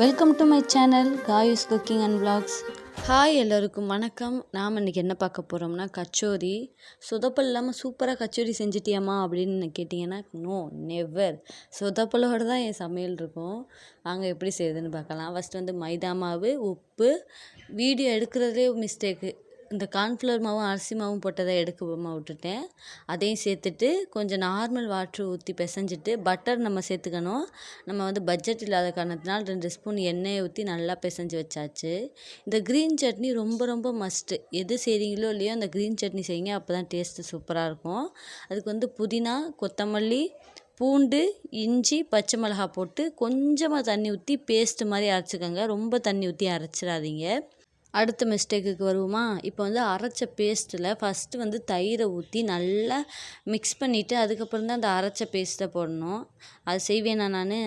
Welcome to my channel Kayu's cooking and vlogs. Hi எல்லோருக்கும் வணக்கம். நாம் இன்றைக்கி என்ன பார்க்க போகிறோம்னா கச்சோரி. சொதப்பல் இல்லாமல் சூப்பராக கச்சோரி செஞ்சிட்டியாம்மா அப்படின்னு கேட்டிங்கன்னா நோ நெவர். சொதப்பலோடு தான் என் சமையல் இருக்கும். வாங்க எப்படி செய்யுதுன்னு பார்க்கலாம். ஃபஸ்ட்டு வந்து மைதா மாவு, உப்பு, வீடியோ எடுக்கிறதுலே மிஸ்டேக்கு. இந்த கார்ன்ஃப்ளவர் மாவும் அரிசி மாவும் போட்டதை எடுக்காம விட்டுட்டேன். அதையும் சேர்த்துட்டு கொஞ்சம் நார்மல் வாட்ரு ஊற்றி பிசைஞ்சிட்டு பட்டர் நம்ம சேர்த்துக்கணும். நம்ம வந்து பட்ஜெட் இல்லாத காரணத்தினால் 2 ஸ்பூன் எண்ணெயை ஊற்றி நல்லா பிசைஞ்சு வச்சாச்சு. இந்த க்ரீன் சட்னி ரொம்ப ரொம்ப மஸ்ட்டு. எது செய்கிறீங்களோ இல்லையோ அந்த க்ரீன் சட்னி செய்யுங்க, அப்போ தான் டேஸ்ட்டு சூப்பராக இருக்கும். அதுக்கு வந்து புதினா, கொத்தமல்லி, பூண்டு, இஞ்சி, பச்சை மிளகாய் போட்டு கொஞ்சமாக தண்ணி ஊற்றி பேஸ்ட்டு மாதிரி அரைச்சிக்கோங்க. ரொம்ப தண்ணி ஊற்றி அரைச்சிடாதீங்க. அடுத்த மிஸ்டேக்குக்கு வருவோமா? இப்போ வந்து அரைச்ச பேஸ்ட்டில் ஃபஸ்ட்டு வந்து தயிரை ஊற்றி நல்லா மிக்ஸ் பண்ணிவிட்டு அதுக்கப்புறம் தான் அந்த அரைச்ச பேஸ்ட்டை போடணும். அது செய்வேனா நான்?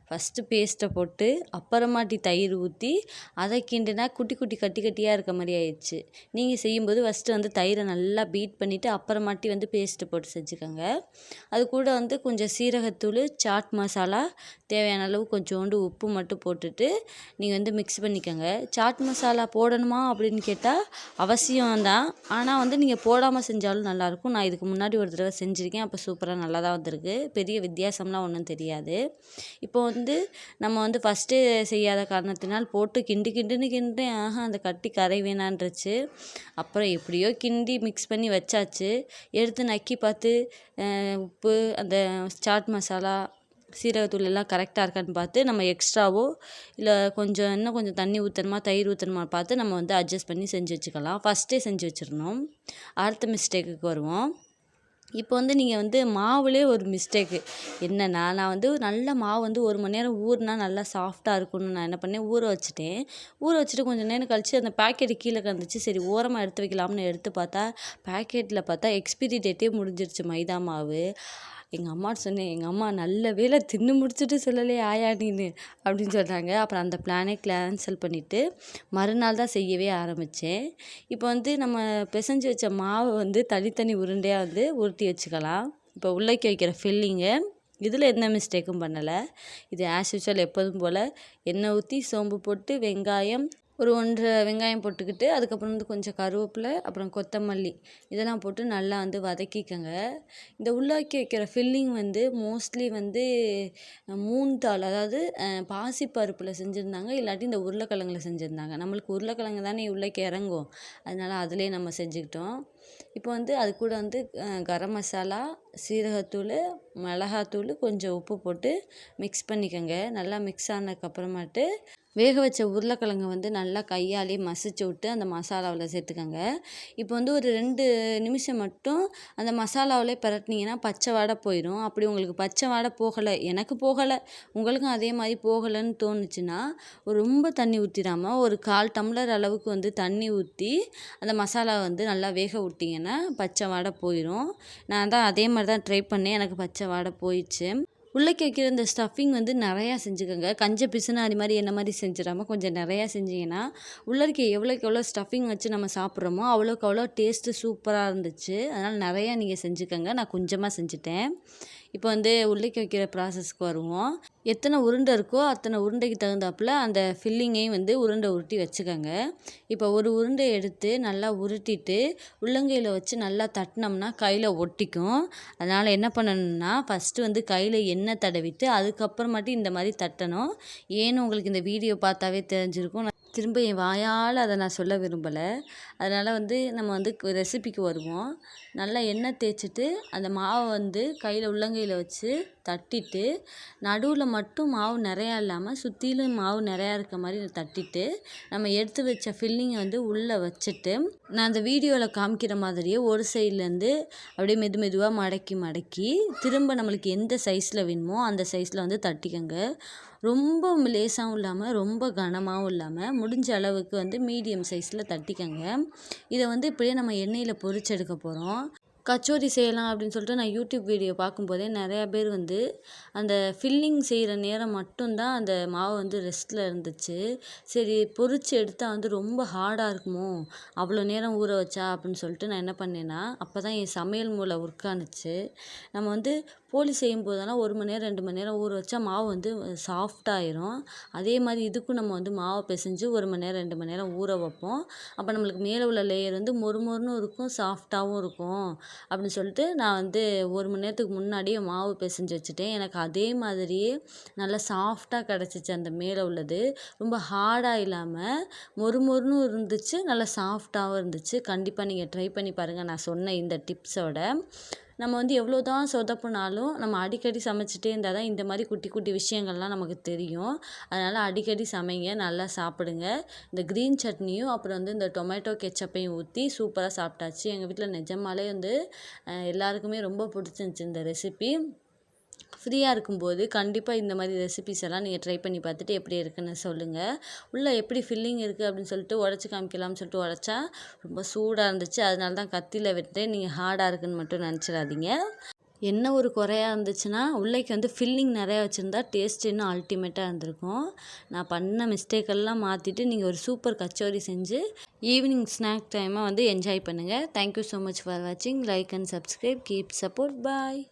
ஃபஸ்ட்டு பேஸ்ட்டை போட்டு அப்புறமாட்டி தயிர் ஊற்றி அதை கிண்டுனா குட்டி குட்டி கட்டி கட்டியாக இருக்க மாதிரி ஆயிடுச்சு. நீங்கள் செய்யும்போது ஃபஸ்ட்டு வந்து தயிரை நல்லா பீட் பண்ணிவிட்டு அப்புறமாட்டி வந்து பேஸ்ட்டு போட்டு செஞ்சுக்கோங்க. அது கூட வந்து கொஞ்சம் சீரகத்தூள், சாட் மசாலா, தேவையான அளவு கொஞ்சோண்டு உப்பு மட்டும் போட்டுட்டு நீங்கள் வந்து மிக்ஸ் பண்ணிக்கோங்க. சாட் மசாலா போடணுமா அப்படின்னு கேட்டால் அவசியம்தான். ஆனால் வந்து நீங்கள் போடாமல் செஞ்சாலும் நல்லாயிருக்கும். நான் இதுக்கு முன்னாடி ஒரு தடவை செஞ்சுருக்கேன். அப்போ சூப்பராக நல்லா தான் வந்திருக்கு. பெரிய வித்தியாசம்லாம் ஒன்றும் தெரியாது. இப்போ வந்து நம்ம வந்து ஃபஸ்ட்டு செய்யாத காரணத்தினால் போட்டு கிண்டுன்னு கிண்டுறேன். அந்த கட்டி கரை வேணான்றுச்சு. அப்புறம் எப்படியோ கிண்டி மிக்ஸ் பண்ணி வச்சாச்சு. எடுத்து நக்கி பார்த்து உப்பு, அந்த சாட் மசாலா, சீரகத்தூள் எல்லாம் கரெக்டாக இருக்கான்னு பார்த்து நம்ம எக்ஸ்ட்ராவோ இல்லை இன்னும் கொஞ்சம் தண்ணி ஊற்றணுமா தயிர் ஊற்றணுமா பார்த்து நம்ம வந்து அட்ஜஸ்ட் பண்ணி செஞ்சு வச்சுக்கலாம். ஃபஸ்ட்டே செஞ்சு வச்சிடணும். அடுத்த மிஸ்டேக்குக்கு வருவோம். இப்போ வந்து நீங்கள் வந்து மாவுலே ஒரு மிஸ்டேக்கு என்னென்னா, நான் வந்து நல்ல மாவு வந்து 1 மணி நேரம் ஊறினா நல்லா சாஃப்டாக இருக்கும்னு நான் என்ன பண்ணேன், ஊற வச்சுட்டேன். ஊற வச்சுட்டு கொஞ்சம் நேரம் கழித்து அந்த பேக்கெட்டு கீழே கிடந்துச்சு. சரி ஓரமாக எடுத்து வைக்கலாம்னு எடுத்து பார்த்தா பேக்கெட்டில் பார்த்தா எக்ஸ்பிரி டேட்டே முடிஞ்சிருச்சு மைதா மாவு. எங்கள் அம்மாட்ட சொன்னேன், எங்கள் அம்மா நல்ல வேளை தின்னு முடிச்சுட்டு சொல்லலையே ஆயா நீன்னு அப்படின்னு சொன்னாங்க. அப்புறம் அந்த பிளானே கேன்சல் பண்ணிவிட்டு மறுநாள் தான் செய்யவே ஆரம்பித்தேன். இப்போ வந்து நம்ம பிசைஞ்சு வச்ச மாவை வந்து தனித்தனி உருண்டையாக வந்து உருட்டி வச்சுக்கலாம். இப்போ உள்ளக்கி வைக்கிற ஃபில்லிங்கு இதில் எந்த மிஸ்டேக்கும் பண்ணலை. இது ஆஸ் யூஷுவல் எப்போதும் போல் எண்ணெய் ஊற்றி சோம்பு போட்டு வெங்காயம் ஒரு 1.5 வெங்காயம் போட்டுக்கிட்டு அதுக்கப்புறம் வந்து கொஞ்சம் கருவேப்பிலை, அப்புறம் கொத்தமல்லி இதெல்லாம் போட்டு நல்லா வந்து வதக்கிக்கோங்க. இந்த உள்ளாக்கி வைக்கிற ஃபில்லிங் வந்து மோஸ்ட்லி வந்து மூந்தாள், அதாவது பாசிப்பருப்பில் செஞ்சுருந்தாங்க, இல்லாட்டி இந்த உருளைக்கிழங்குல செஞ்சுருந்தாங்க. நம்மளுக்கு உருளைக்கிழங்கு தானே உள்ளாக்கி இறங்கும், அதனால் அதிலே நம்ம செஞ்சுக்கிட்டோம். இப்போ வந்து அது கூட வந்து கரம் மசாலா, சீரகத்தூள், மிளகாத்தூள், கொஞ்சம் உப்பு போட்டு மிக்ஸ் பண்ணிக்கோங்க. நல்லா மிக்ஸ் ஆனதுக்கப்புறமாட்டு வேக வச்ச உருளைக்கிழங்கு வந்து நல்லா கையாலே மசிச்சு விட்டு அந்த மசாலாவில் சேர்த்துக்கோங்க. இப்போ வந்து ஒரு 2 நிமிஷம் மட்டும் அந்த மசாலாவிலே பரட்டினீங்கன்னா பச்சை வாடை போயிடும். அப்படி உங்களுக்கு பச்சை வாடை போகலை, எனக்கு போகலை, உங்களுக்கும் அதே மாதிரி போகலைன்னு தோணுச்சுன்னா ரொம்ப தண்ணி ஊற்றிடாமல் ஒரு 1/4 டம்ளர் அளவுக்கு வந்து தண்ணி ஊற்றி அந்த மசாலா வந்து நல்லா வேக விட்டிங்கன்னா பச்சை வாடை போயிடும். நான் தான் அதே மாதிரி தான் ட்ரை பண்ணேன், எனக்கு பச்சை வாடை போயிடுச்சு. உள்ளக்கி வைக்கிற இந்த ஸ்டஃபிங் வந்து நிறையா செஞ்சுக்கோங்க. கஞ்ச பிசுனாரி மாதிரி என்ன மாதிரி செஞ்சிடாமல் கொஞ்சம் நிறையா செஞ்சிங்கன்னா உள்ளக்கி எவ்வளோக்கு எவ்வளோ ஸ்டஃபிங் வச்சு நம்ம சாப்பிட்றோமோ அவ்வளோக்கு அவ்வளோ டேஸ்ட்டு சூப்பராக இருந்துச்சு. அதனால் நிறையா நீங்கள் செஞ்சுக்கோங்க. நான் கொஞ்சமாக செஞ்சுட்டேன். இப்போ வந்து உள்ளக்கி வைக்கிற ப்ராசஸ்க்கு வருவோம். எத்தனை உருண்டை இருக்கோ அத்தனை உருண்டைக்கு தகுந்தாப்பில் அந்த ஃபில்லிங்கையும் வந்து உருண்டை உருட்டி வச்சுக்கோங்க. இப்போ ஒரு உருண்டை எடுத்து நல்லா உருட்டிட்டு உள்ளங்கையில் வச்சு நல்லா தட்டினோம்னா கையில் ஒட்டிக்கும். அதனால் என்ன பண்ணணும்னா ஃபஸ்ட்டு வந்து கையில் எண்ணெய் தடவிட்டு அதுக்கப்புறமாட்டி இந்த மாதிரி தட்டணும். ஏன்னு உங்களுக்கு இந்த வீடியோ பார்த்தாவே தெரிஞ்சிருக்கும். திரும்ப என் வாயால் அதை நான் சொல்ல விரும்பலை. அதனால் வந்து நம்ம வந்து ரெசிபிக்கு வருவோம். நல்லா எண்ணெய் தேய்ச்சிட்டு அந்த மாவை வந்து கையில் உள்ளங்கையில் வச்சு தட்டிட்டு நடுவில் மட்டும் மாவு நிறையா இல்லாமல் சுற்றிலும் மாவு நிறையா இருக்க மாதிரி தட்டிட்டு நம்ம எடுத்து வச்ச ஃபில்லிங்கை வந்து உள்ளே வச்சுட்டு நான் அந்த வீடியோவில் காமிக்கிற மாதிரியே ஒரு சைட்லேருந்து அப்படியே மெதுவாக மடக்கி திரும்ப நம்மளுக்கு எந்த சைஸில் வேணுமோ அந்த சைஸில் வந்து தட்டிக்கோங்க. ரொம்ப லேசாகவும் இல்லாமல் ரொம்ப கனமாகவும் இல்லாமல் முடிஞ்ச அளவுக்கு வந்து மீடியம் சைஸில் தட்டிக்கோங்க. இதை வந்து இப்படியே நம்ம எண்ணெயில் பொரிச்செடுக்க போகிறோம். கச்சோரி செய்யலாம் அப்படின்னு சொல்லிட்டு நான் யூடியூப் வீடியோ பார்க்கும்போதே நிறையா பேர் வந்து அந்த ஃபில்லிங் செய்கிற நேரம் மட்டும்தான் அந்த மாவு வந்து ரெஸ்ட்டில் இருந்துச்சு. சரி பொரிச்சு எடுத்தால் வந்து ரொம்ப ஹார்டாக இருக்குமோ அவ்வளோ நேரம் ஊற வச்சா அப்படின்னு சொல்லிட்டு நான் என்ன பண்ணேன்னா அப்போ தான் என் சமையல் மூளை ஒர்க் ஆனுச்சு. நம்ம வந்து போலி செய்யும் போதெல்லாம் 1 மணி நேரம் 2 மணி நேரம் ஊற வச்சா மாவு வந்து சாஃப்டாயிரும். அதே மாதிரி இதுக்கும் நம்ம வந்து மாவை பிசைஞ்சு 1 மணி நேரம் 2 மணி நேரம் ஊற வைப்போம். அப்போ நம்மளுக்கு மேலே உள்ள லேயர் வந்து மொறுமொறுன்னு இருக்கும், சாஃப்டாகவும் இருக்கும் அப்படின்னு சொல்லிட்டு நான் வந்து 1 மணி நேரத்துக்கு முன்னாடியே மாவு பிசைஞ்சு வச்சுட்டேன். எனக்கு அதே மாதிரியே நல்லா சாஃப்டாக கிடச்சிச்சு. அந்த மேலே உள்ளது ரொம்ப ஹார்டாக இல்லாமல் மொறுமொறுன்னு இருந்துச்சு, நல்லா சாஃப்டாகவும் இருந்துச்சு. கண்டிப்பாக நீங்கள் ட்ரை பண்ணி பாருங்கள் நான் சொன்ன இந்த டிப்ஸோட. நம்ம வந்து எவ்வளோ தான் சொதப்புனாலும் நம்ம அடிக்கடி சமைச்சிட்டே இருந்தால் தான் இந்த மாதிரி குட்டி குட்டி விஷயங்கள்லாம் நமக்கு தெரியும். அதனால் அடிக்கடி சமைங்க, நல்லா சாப்பிடுங்க. இந்த க்ரீன் சட்னியும் அப்புறம் வந்து இந்த டொமேட்டோ கெச்சப்பையும் ஊற்றி சூப்பராக சாப்பிட்டாச்சு. எங்கள் வீட்டில் நிஜமாலே வந்து எல்லாருக்குமே ரொம்ப பிடிச்சிருந்துச்சி இந்த ரெசிபி. ஃப்ரீயாக இருக்கும்போது கண்டிப்பாக இந்த மாதிரி ரெசிபிஸ் எல்லாம் நீங்கள் ட்ரை பண்ணி பார்த்துட்டு எப்படி இருக்குன்னு சொல்லுங்கள். உள்ளே எப்படி ஃபில்லிங் இருக்குது அப்படின்னு சொல்லிட்டு உடச்சி காமிக்கலாம்னு சொல்லிட்டு உடச்சா ரொம்ப சூடாக இருந்துச்சு. அதனால தான் கத்தியில் விட்டேன். நீங்கள் ஹார்டாக இருக்குன்னு மட்டும் நினச்சிடாதீங்க. என்ன ஒரு குறையா இருந்துச்சுன்னா உள்ளேக்கு வந்து ஃபில்லிங் நிறையா வச்சுருந்தா டேஸ்ட் இன்னும் அல்டிமேட்டாக இருந்திருக்கும். நான் பண்ண மிஸ்டேக்கெல்லாம் மாற்றிட்டு நீங்கள் ஒரு சூப்பர் கச்சோரி செஞ்சு ஈவினிங் ஸ்நாக் டைமாக வந்து என்ஜாய் பண்ணுங்கள். தேங்க்யூ ஸோ மச் ஃபார் வாட்சிங். Like and subscribe. Keep support. Bye.